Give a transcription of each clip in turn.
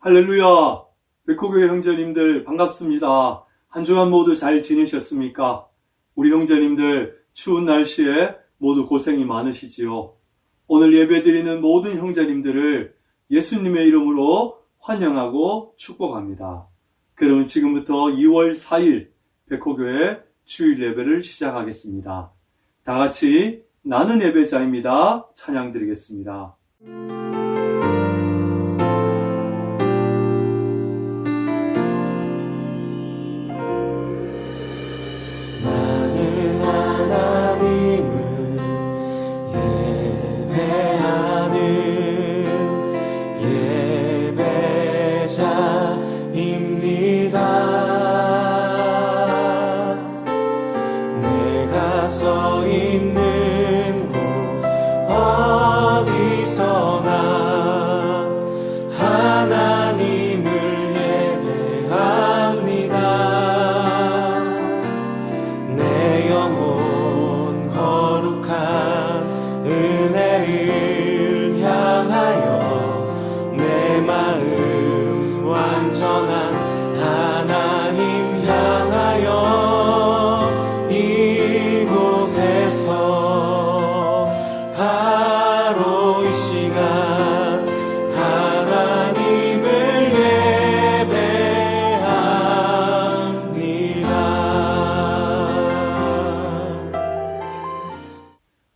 할렐루야! 백호교회 형제님들 반갑습니다. 한 주간 모두 잘 지내셨습니까? 우리 형제님들 추운 날씨에 모두 고생이 많으시지요. 오늘 예배드리는 모든 형제님들을 예수님의 이름으로 환영하고 축복합니다. 그러면 지금부터 2월 4일 백호교회 주일 예배를 시작하겠습니다. 다 같이 나는 예배자입니다. 찬양 드리겠습니다.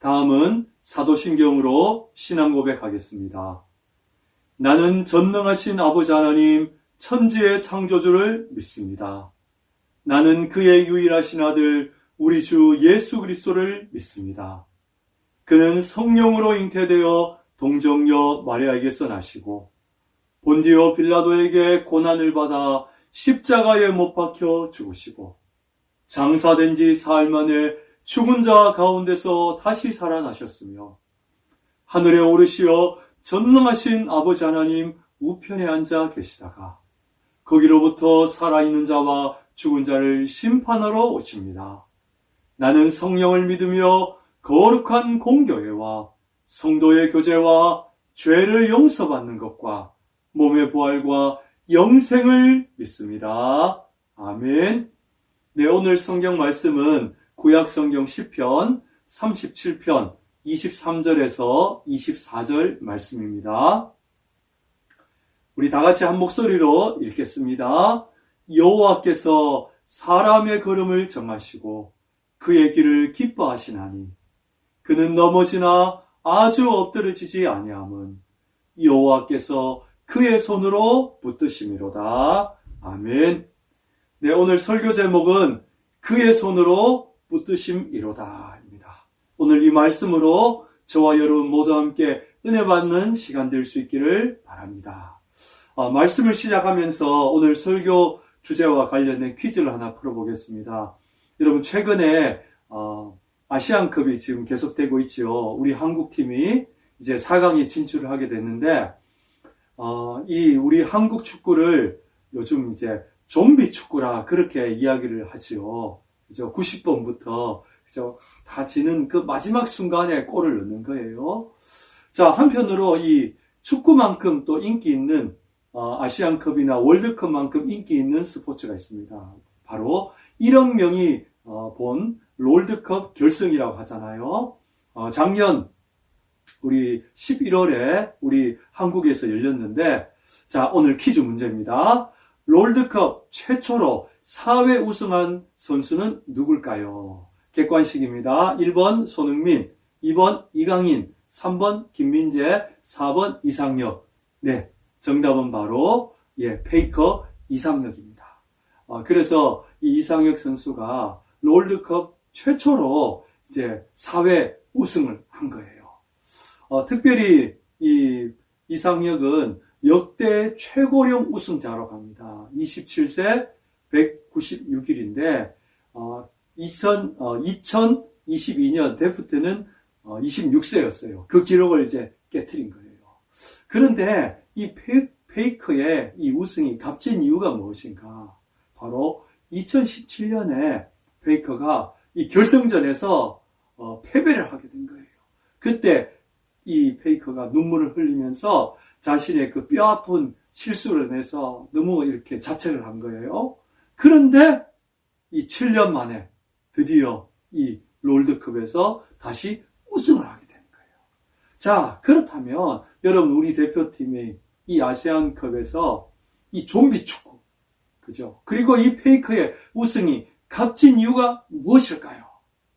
다음은 사도신경으로 신앙 고백하겠습니다. 나는 전능하신 아버지 하나님 천지의 창조주를 믿습니다. 나는 그의 유일하신 아들 우리 주 예수 그리스도를 믿습니다. 그는 성령으로 잉태되어 동정녀 마리아에게서 나시고 본디오 빌라도에게 고난을 받아 십자가에 못 박혀 죽으시고 장사된 지 사흘 만에 죽은 자 가운데서 다시 살아나셨으며 하늘에 오르시어 전능하신 아버지 하나님 우편에 앉아 계시다가 거기로부터 살아있는 자와 죽은 자를 심판하러 오십니다. 나는 성령을 믿으며 거룩한 공교회와 성도의 교제와 죄를 용서받는 것과 몸의 부활과 영생을 믿습니다. 아멘. 네, 오늘 성경 말씀은 구약 성경 시편 37편 23절에서 24절 말씀입니다. 우리 다 같이 한 목소리로 읽겠습니다. 여호와께서 사람의 걸음을 정하시고 그의 길을 기뻐하시나니 그는 넘어지나 아주 엎드러지지 아니함은 여호와께서 그의 손으로 붙드심이로다. 아멘. 네, 오늘 설교 제목은 그의 손으로 붙드심이로다입니다. 오늘 이 말씀으로 저와 여러분 모두 함께 은혜 받는 시간 될 수 있기를 바랍니다. 말씀을 시작하면서 오늘 설교 주제와 관련된 퀴즈를 하나 풀어보겠습니다. 여러분 최근에 아시안컵이 지금 계속되고 있죠. 우리 한국팀이 이제 4강에 진출을 하게 됐는데 이 우리 한국 축구를 요즘 이제 좀비 축구라 그렇게 이야기를 하지요. 그죠? 90번부터 그죠? 다 지는 그 마지막 순간에 골을 넣는 거예요. 자, 한편으로 이 축구만큼 또 인기 있는 아시안컵이나 월드컵만큼 인기 있는 스포츠가 있습니다. 바로 1억 명이 본 롤드컵 결승이라고 하잖아요. 작년 우리 11월에 우리 한국에서 열렸는데, 자, 오늘 퀴즈 문제입니다. 롤드컵 최초로 4회 우승한 선수는 누굴까요? 객관식입니다. 1번 손흥민, 2번 이강인, 3번 김민재, 4번 이상혁. 네, 정답은 바로 페이커 이상혁입니다. 그래서 이 이상혁 선수가 롤드컵 최초로 이제 4회 우승을 한 거예요. 특별히 이 이상혁은 역대 최고령 우승자라고 합니다. 27세 196일인데 2022년 대프 때는 26세였어요. 그 기록을 이제 깨트린 거예요. 그런데 이 페이커의 이 우승이 값진 이유가 무엇인가? 바로 2017년에 페이커가 이 결승전에서 패배를 하게 된 거예요. 그때 이 페이커가 눈물을 흘리면서 자신의 그 뼈아픈 실수를 해서 너무 이렇게 자책을 한 거예요. 그런데 이 7년 만에 드디어 이 롤드컵에서 다시 우승을 하게 되는 거예요. 자, 그렇다면 여러분, 우리 대표팀이 이 아시안컵에서 이 좀비 축구, 그죠? 그리고 이 페이커의 우승이 값진 이유가 무엇일까요?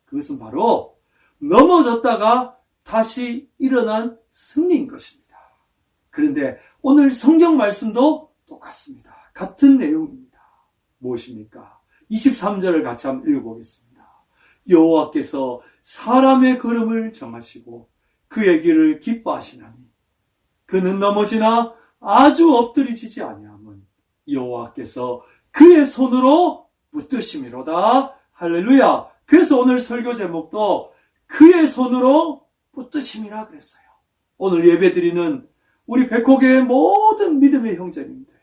그것은 바로 넘어졌다가 다시 일어난 승리인 것입니다. 그런데 오늘 성경 말씀도 똑같습니다. 같은 내용입니다. 무엇입니까? 23절을 같이 한번 읽어보겠습니다. 여호와께서 사람의 걸음을 정하시고 그의 길을 기뻐하시나니 그는 넘어지나 아주 엎드리지지 아니함은 여호와께서 그의 손으로 붙드심이로다. 할렐루야. 그래서 오늘 설교 제목도 그의 손으로 붙드심이라 그랬어요. 오늘 예배드리는 우리 백호교의 모든 믿음의 형제님들,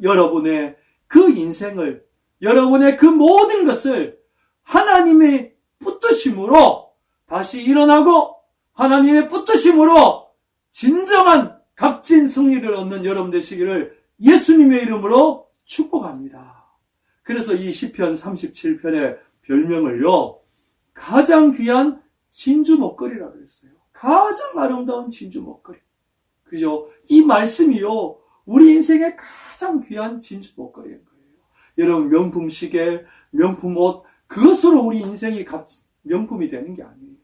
여러분의 그 인생을, 여러분의 그 모든 것을 하나님의 붙드심으로 다시 일어나고 하나님의 붙드심으로 진정한 값진 승리를 얻는 여러분 되시기를 예수님의 이름으로 축복합니다. 그래서 이 시편 37편의 별명을요, 가장 귀한 진주 목걸이라고 그랬어요. 가장 아름다운 진주 목걸이. 그죠? 이 말씀이요, 우리 인생의 가장 귀한 진주 목걸이인 거예요. 여러분, 명품 시계, 명품 옷, 그것으로 우리 인생이 명품이 되는 게 아니에요.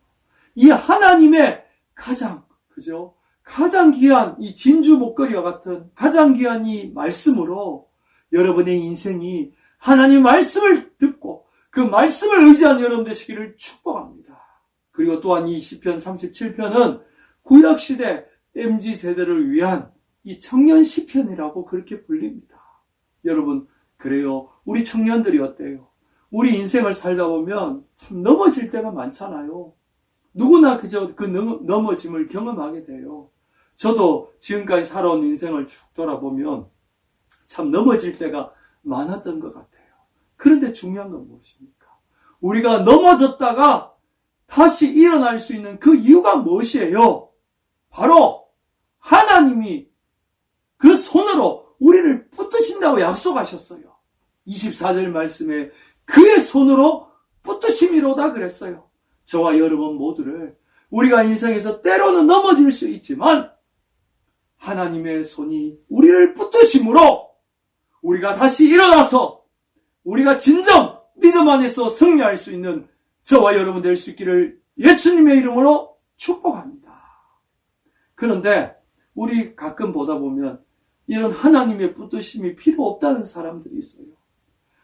이 하나님의 가장, 그죠? 가장 귀한 이 진주 목걸이와 같은 가장 귀한 이 말씀으로 여러분의 인생이 하나님의 말씀을 듣고 그 말씀을 의지하는 여러분 되시기를 축복합니다. 그리고 또한 이 시편 37편은 구약시대 MZ세대를 위한 이 청년 시편이라고 그렇게 불립니다. 여러분, 그래요. 우리 청년들이 어때요? 우리 인생을 살다 보면 참 넘어질 때가 많잖아요. 누구나 그저 그 넘어짐을 경험하게 돼요. 저도 지금까지 살아온 인생을 쭉 돌아보면 참 넘어질 때가 많았던 것 같아요. 그런데 중요한 건 무엇입니까? 우리가 넘어졌다가 다시 일어날 수 있는 그 이유가 무엇이에요? 바로 하나님이 그 손으로 우리를 붙드신다고 약속하셨어요. 24절 말씀에 그의 손으로 붙드심이로다 그랬어요. 저와 여러분 모두를 우리가 인생에서 때로는 넘어질 수 있지만 하나님의 손이 우리를 붙드심으로 우리가 다시 일어나서 우리가 진정 믿음 안에서 승리할 수 있는 저와 여러분 될 수 있기를 예수님의 이름으로 축복합니다. 그런데 우리 가끔 보다 보면 이런 하나님의 붙드심이 필요 없다는 사람들이 있어요.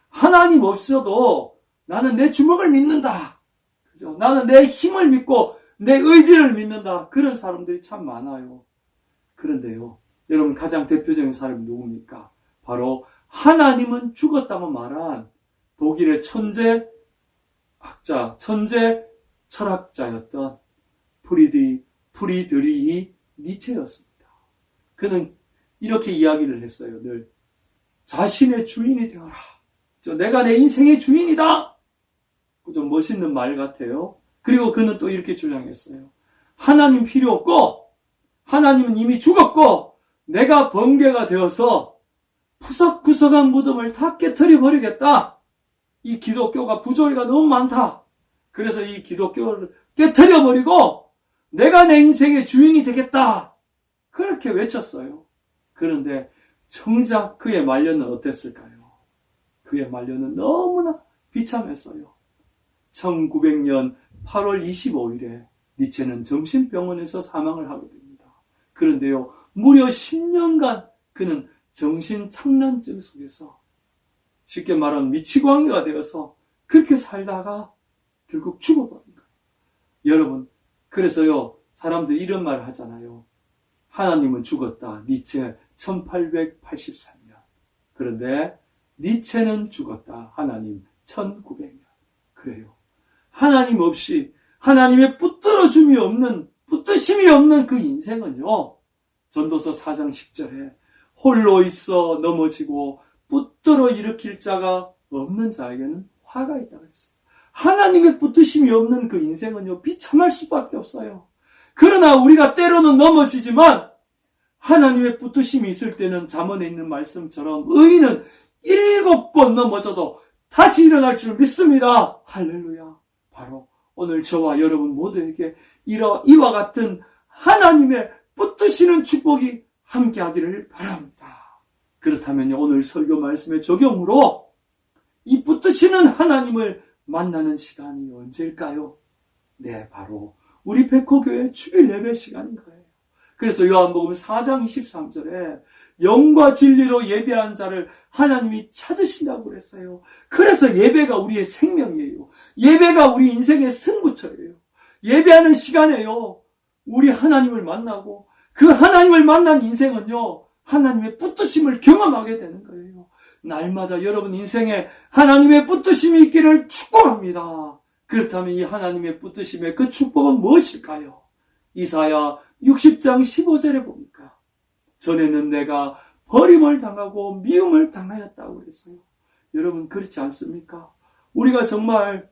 하나님 없어도 나는 내 주먹을 믿는다. 그죠? 나는 내 힘을 믿고 내 의지를 믿는다. 그런 사람들이 참 많아요. 그런데요, 여러분 가장 대표적인 사람이 누굽니까? 바로 하나님은 죽었다고 말한 독일의 천재 학자, 천재 철학자였던 프리드리히 니체였습니다. 그는 이렇게 이야기를 했어요. 늘 자신의 주인이 되어라. 내가 내 인생의 주인이다. 좀 멋있는 말 같아요. 그리고 그는 또 이렇게 주장했어요. 하나님 필요 없고 하나님은 이미 죽었고 내가 번개가 되어서 푸석푸석한 무덤을 다 깨트려 버리겠다. 이 기독교가 부조리가 너무 많다. 그래서 이 기독교를 깨트려 버리고 내가 내 인생의 주인이 되겠다. 그렇게 외쳤어요. 그런데 정작 그의 말년은 어땠을까요? 그의 말년은 너무나 비참했어요. 1900년 8월 25일에 니체는 정신병원에서 사망을 하게 됩니다. 그런데요, 무려 10년간 그는 정신착란증 속에서 쉽게 말하면 미치광이가 되어서 그렇게 살다가 결국 죽어버린 거예요. 여러분, 그래서요, 사람들이 이런 말을 하잖아요. 하나님은 죽었다. 니체 1883년. 그런데 니체는 죽었다. 하나님 1900년. 그래요. 하나님 없이 하나님의 붙들어줌이 없는, 붙드심이 없는 그 인생은요, 전도서 4장 10절에 홀로 있어 넘어지고 붙들어 일으킬 자가 없는 자에게는 화가 있다고 했어요. 하나님의 붙드심이 없는 그 인생은요, 비참할 수밖에 없어요. 그러나 우리가 때로는 넘어지지만 하나님의 붙드심이 있을 때는 잠언에 있는 말씀처럼 의인은 7번 넘어져도 다시 일어날 줄 믿습니다. 할렐루야. 바로 오늘 저와 여러분 모두에게 이와 같은 하나님의 붙드시는 축복이 함께하기를 바랍니다. 그렇다면 오늘 설교 말씀의 적용으로 이 붙드시는 하나님을 만나는 시간이 언제일까요? 네, 바로 우리 백호교회 주일 예배 시간인 거예요. 그래서 요한복음 4장 23절에 영과 진리로 예배한 자를 하나님이 찾으신다고 그랬어요. 그래서 예배가 우리의 생명이에요. 예배가 우리 인생의 승부처예요. 예배하는 시간에요, 우리 하나님을 만나고 그 하나님을 만난 인생은요, 하나님의 붙드심을 경험하게 되는 거예요. 날마다 여러분 인생에 하나님의 붙드심이 있기를 축복합니다. 그렇다면 이 하나님의 붙드심의 그 축복은 무엇일까요? 이사야 60장 15절에 보니까 전에는 내가 버림을 당하고 미움을 당하였다고 그랬어요. 여러분 그렇지 않습니까? 우리가 정말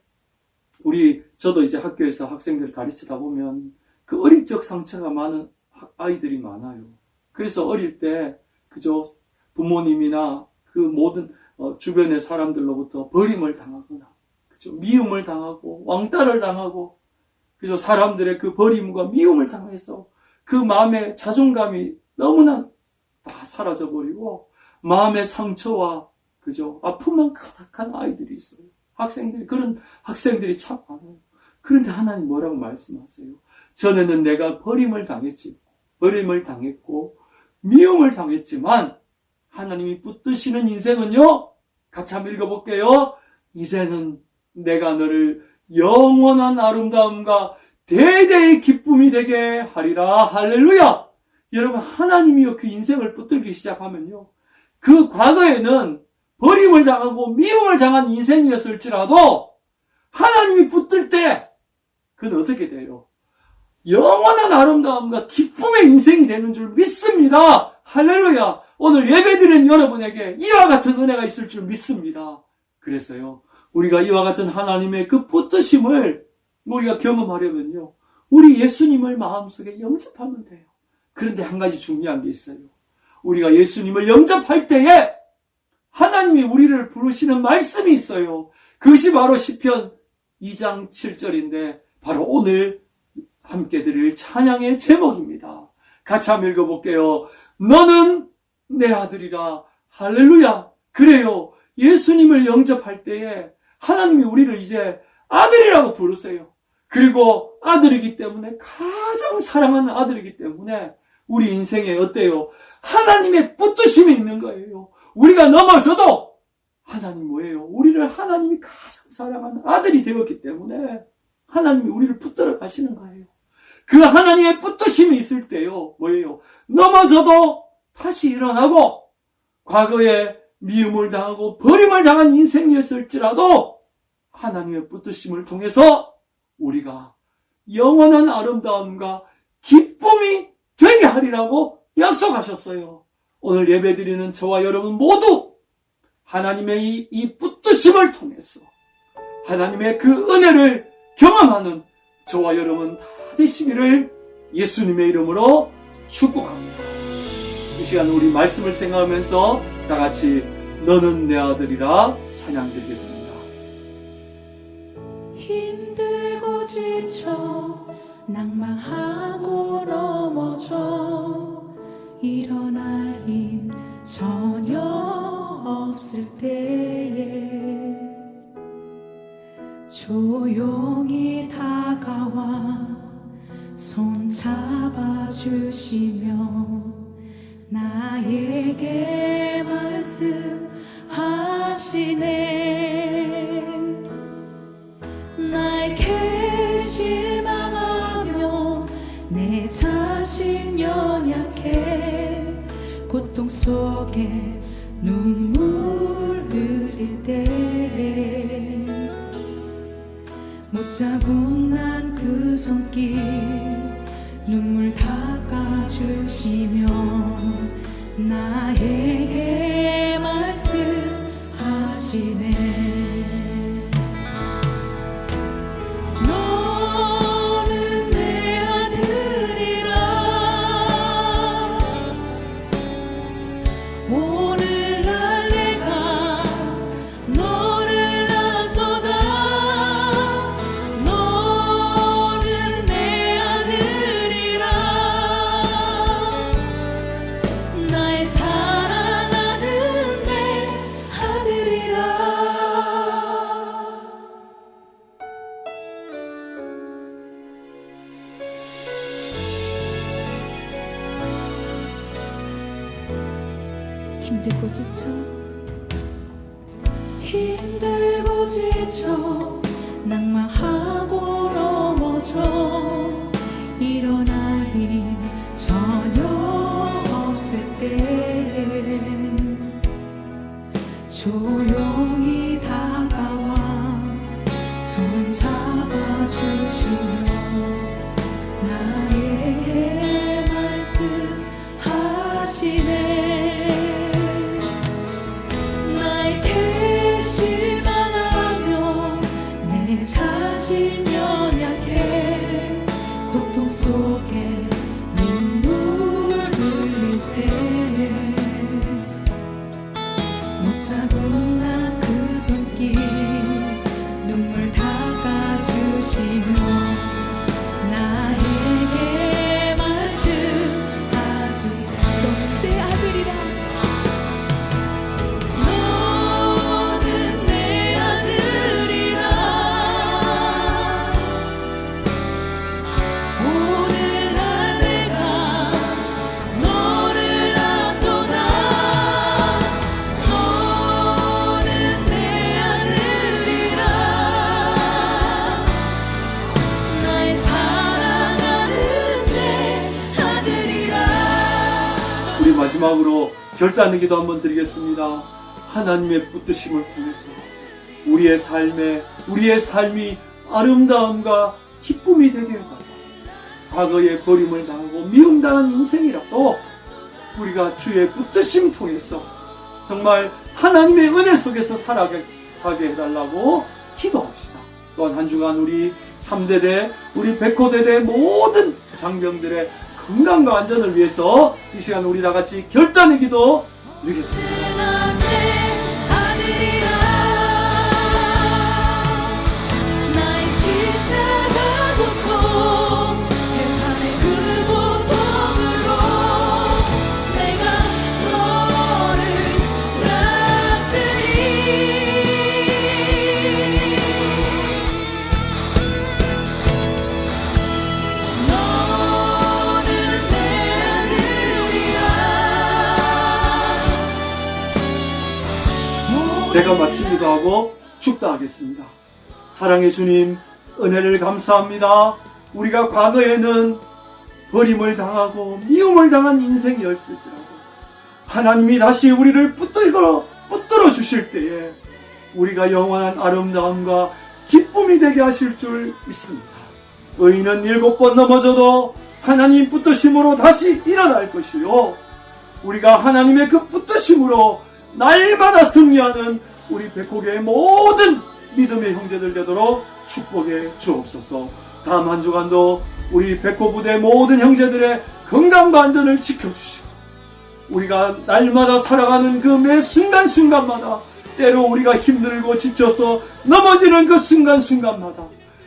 저도 이제 학교에서 학생들 가르치다 보면 그 어릴 적 상처가 많은 아이들이 많아요. 그래서 어릴 때 그저 부모님이나 그 모든 주변의 사람들로부터 버림을 당하거나 그저 미움을 당하고 왕따를 당하고 그저 사람들의 그 버림과 미움을 당해서 그 마음의 자존감이 너무나 다 사라져버리고 마음의 상처와 그저 아픔만 가득한 아이들이 있어요. 그런 학생들이 참 많아요. 그런데 하나님 뭐라고 말씀하세요? 전에는 내가 버림을 당했고 미움을 당했지만 하나님이 붙드시는 인생은요, 같이 한번 읽어볼게요. 이제는 내가 너를 영원한 아름다움과 대대의 기쁨이 되게 하리라. 할렐루야. 여러분 하나님이요 그 인생을 붙들기 시작하면요, 그 과거에는 버림을 당하고 미움을 당한 인생이었을지라도 하나님이 붙들 때 그건 어떻게 돼요? 영원한 아름다움과 기쁨의 인생이 되는 줄 믿습니다. 할렐루야. 오늘 예배드린 여러분에게 이와 같은 은혜가 있을 줄 믿습니다. 그래서요, 우리가 이와 같은 하나님의 그 붙드심을 우리가 경험하려면요, 우리 예수님을 마음속에 영접하면 돼요. 그런데 한 가지 중요한 게 있어요. 우리가 예수님을 영접할 때에 하나님이 우리를 부르시는 말씀이 있어요. 그것이 바로 시편 2장 7절인데 바로 오늘 함께 드릴 찬양의 제목입니다. 같이 한번 읽어볼게요. 너는 내 아들이라. 할렐루야. 그래요. 예수님을 영접할 때에 하나님이 우리를 이제 아들이라고 부르세요. 그리고 아들이기 때문에, 가장 사랑하는 아들이기 때문에 우리 인생에 어때요? 하나님의 붙드심이 있는 거예요. 우리가 넘어져도 하나님 뭐예요? 우리를 하나님이 가장 사랑하는 아들이 되었기 때문에 하나님이 우리를 붙들어 가시는 거예요. 그 하나님의 붙드심이 있을 때요, 뭐예요? 넘어져도 다시 일어나고, 과거에 미움을 당하고 버림을 당한 인생이었을지라도 하나님의 붙드심을 통해서 우리가 영원한 아름다움과 기쁨이 되게 하리라고 약속하셨어요. 오늘 예배드리는 저와 여러분 모두 하나님의 이 붙드심을 통해서 하나님의 그 은혜를 경험하는 저와 여러분 다 되시기를 예수님의 이름으로 축복합니다. 이 시간 우리 말씀을 생각하면서 다 같이 너는 내 아들이라 찬양드리겠습니다. 힘들고 지쳐 낭망하고 넘어져 일어날 힘 전혀 없을 때에 조용히 다가와 손 잡아주시며 나에게 말씀하시네. 나에게 실망하며 내 자신 연약해 고통 속에 눈물 흘릴 때 못자국 난 그 손길 눈물 닦아주시며 나에게 말씀하시네. 너는 내 아들이라. 힘들고 지쳐 낭만하고 넘어져 일어날 힘 전혀 없을 때 조용히 다가와 손 잡아주시며 나에게 말씀하시네. 나의 대실만 하며 내 자신 연약해 고통 속에 눈물 흘릴 때 못자국 난 그 손길 눈물 닦아주시며 나에게 말씀하시네. 너는 내 아들이라. 너는 내 아들이라. 오늘날 내가 너를 낳도다. 너는 내 아들이라. 나의 사랑하는 내 아들이라. 우리 마지막으로 결단의 기도 한번 드리겠습니다. 하나님의 붙드심을 통해서 우리의 삶이 아름다움과 기쁨이 되게 해달라. 과거에 버림을 당하고 미움당한 인생이라도 우리가 주의 붙드심 통해서 정말 하나님의 은혜 속에서 살아가게 해달라고 기도합시다. 또한 한 주간 우리 3대대, 우리 백호대대 모든 장병들의 건강과 안전을 위해서 이 시간 우리 다 같이 결단의 기도 드리겠습니다. 나의 십자가 고통 해산의 그 고통으로 내가 너를 낳았으니 너는 내 아들이야. 제가 마치기도 하고 축도하겠습니다. 사랑의 주님, 은혜를 감사합니다. 우리가 과거에는 버림을 당하고 미움을 당한 인생이었을지라도 하나님이 다시 우리를 붙들어 주실 때에 우리가 영원한 아름다움과 기쁨이 되게 하실 줄 믿습니다. 의인은 7번 넘어져도 하나님 붙드심으로 다시 일어날 것이요, 우리가 하나님의 그 붙드심으로 날마다 승리하는 우리 백호교의 모든 믿음의 형제들 되도록 축복해 주옵소서. 다음 한 주간도 우리 백호부대 모든 형제들의 건강과 안전을 지켜주시고 우리가 날마다 살아가는 그 매 순간순간마다 때로 우리가 힘들고 지쳐서 넘어지는 그 순간순간마다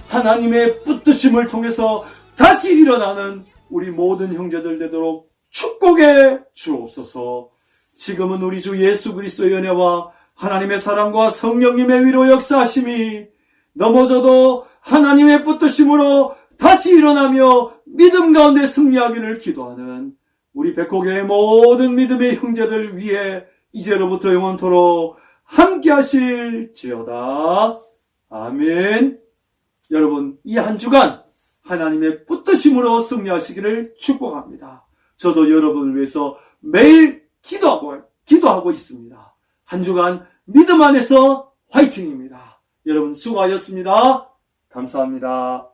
하나님의 붙드심을 통해서 다시 일어나는 우리 모든 형제들 되도록 축복해 주옵소서. 지금은 우리 주 예수 그리스도의 은혜와 하나님의 사랑과 성령님의 위로 역사하심이 넘어져도 하나님의 붙드심으로 다시 일어나며 믿음 가운데 승리하기를 기도하는 우리 백호교의 모든 믿음의 형제들 위해 이제로부터 영원토록 함께 하실지어다. 아멘. 여러분, 이 한 주간 하나님의 붙드심으로 승리하시기를 축복합니다. 저도 여러분을 위해서 매일 기도하고 있습니다. 한 주간 믿음 안에서 화이팅입니다. 여러분 수고하셨습니다. 감사합니다.